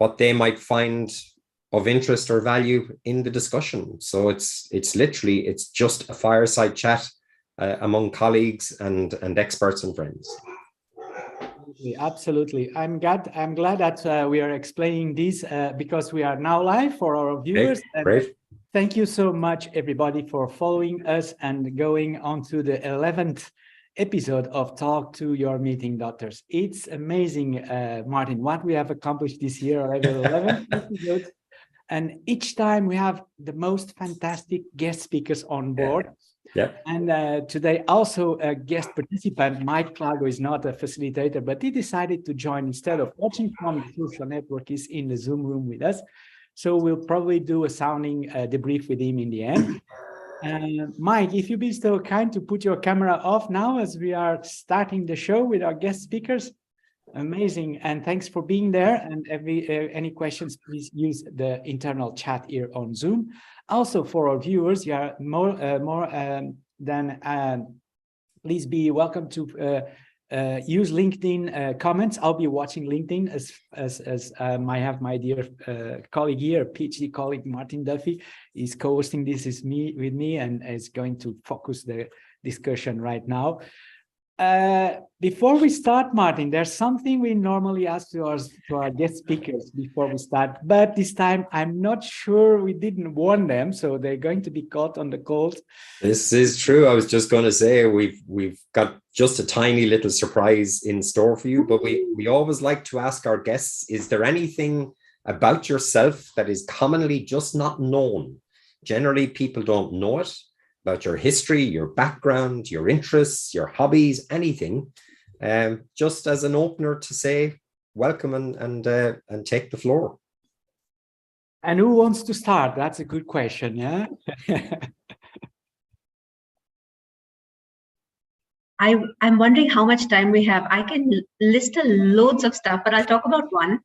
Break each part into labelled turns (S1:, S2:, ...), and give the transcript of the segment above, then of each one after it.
S1: what they might find of interest or value in the discussion. So it's just a fireside chat among colleagues and experts and friends.
S2: Absolutely. I'm glad that we are explaining this because we are now live for our viewers.
S1: Great.
S2: Thank you so much, everybody, for following us and going on to the 11th episode of Talk to Your Meeting Doctors. It's amazing, Martin, what we have accomplished this year, already 11 episodes. And each time we have the most fantastic guest speakers on board.
S1: Yeah.
S2: And today also a guest participant, Mike Clago, is not a facilitator, but he decided to join instead of watching from the social network. He's in the Zoom room with us. So we'll probably do a sounding debrief with him in the end. Mike, if you'd be so kind to put your camera off now as we are starting the show with our guest speakers. Amazing, and thanks for being there. And any questions, please use the internal chat here on Zoom. Also, for our viewers, you are please be welcome to use LinkedIn comments. I'll be watching LinkedIn as I have my dear colleague here, PhD colleague Martin Duffy, is co-hosting this with me and is going to focus the discussion right now. Before we start, Martin, there's something we normally ask to our guest speakers before we start, but this time I'm not sure we didn't warn them, so they're going to be caught on the cold.
S1: This is true. I was just going to say we've got just a tiny little surprise in store for you, but we always like to ask our guests, is there anything about yourself that is commonly just not known? Generally, people don't know it. About your history, your background, your interests, your hobbies, anything, just as an opener to say welcome and take the floor.
S2: And who wants to start? That's a good question, yeah?
S3: I'm wondering how much time we have. I can list loads of stuff, but I'll talk about one.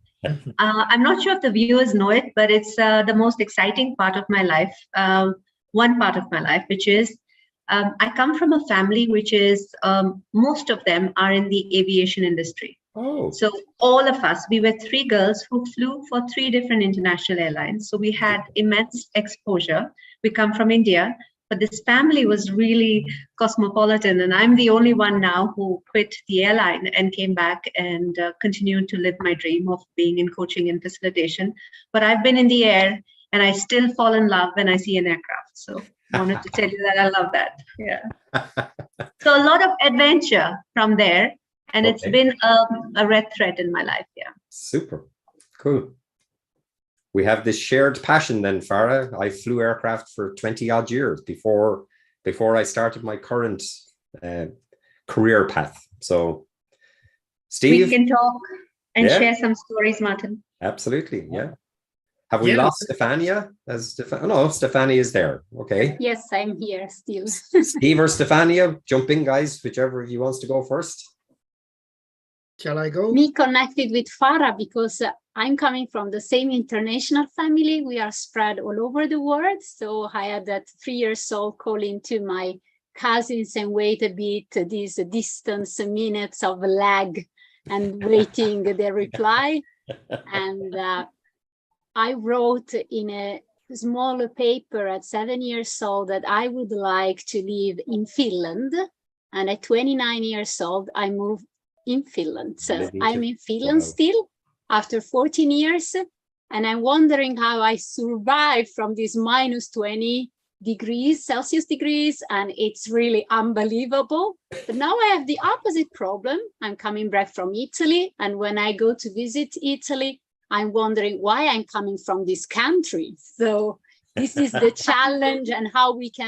S3: I'm not sure if the viewers know it, but it's the most exciting part of my life. One part of my life, which is I come from a family which is most of them are in the aviation industry.
S1: Oh.
S3: So all of us, we were three girls who flew for three different international airlines. So we had immense exposure. We come from India, but this family was really cosmopolitan. And I'm the only one now who quit the airline and came back and continued to live my dream of being in coaching and facilitation. But I've been in the air and I still fall in love when I see an aircraft. So I wanted to tell you that I love that. Yeah. So a lot of adventure from there. And it's been a red thread in my life. Yeah.
S1: Super. Cool. We have this shared passion then, Farah. I flew aircraft for 20 odd years before I started my current career path. So Steve.
S3: We can talk and share some stories, Martin.
S1: Absolutely. Yeah. Have we lost Stefania? No, Stefania is there. Okay.
S4: Yes, I'm here still.
S1: Steve or Stefania, jump in, guys, whichever of you wants to go first.
S5: Shall I go?
S4: Me connected with Farah because I'm coming from the same international family. We are spread all over the world. So I had that 3 years old calling to my cousins and wait a bit, these distance minutes of lag and waiting their reply. And I wrote in a small paper at 7 years old that I would like to live in Finland. And at 29 years old, I moved in Finland. So I'm in Finland still after 14 years. And I'm wondering how I survived from this minus 20 degrees Celsius degrees. And it's really unbelievable. But now I have the opposite problem. I'm coming back from Italy. And when I go to visit Italy, I'm wondering why I'm coming from this country. So this is the challenge and how we can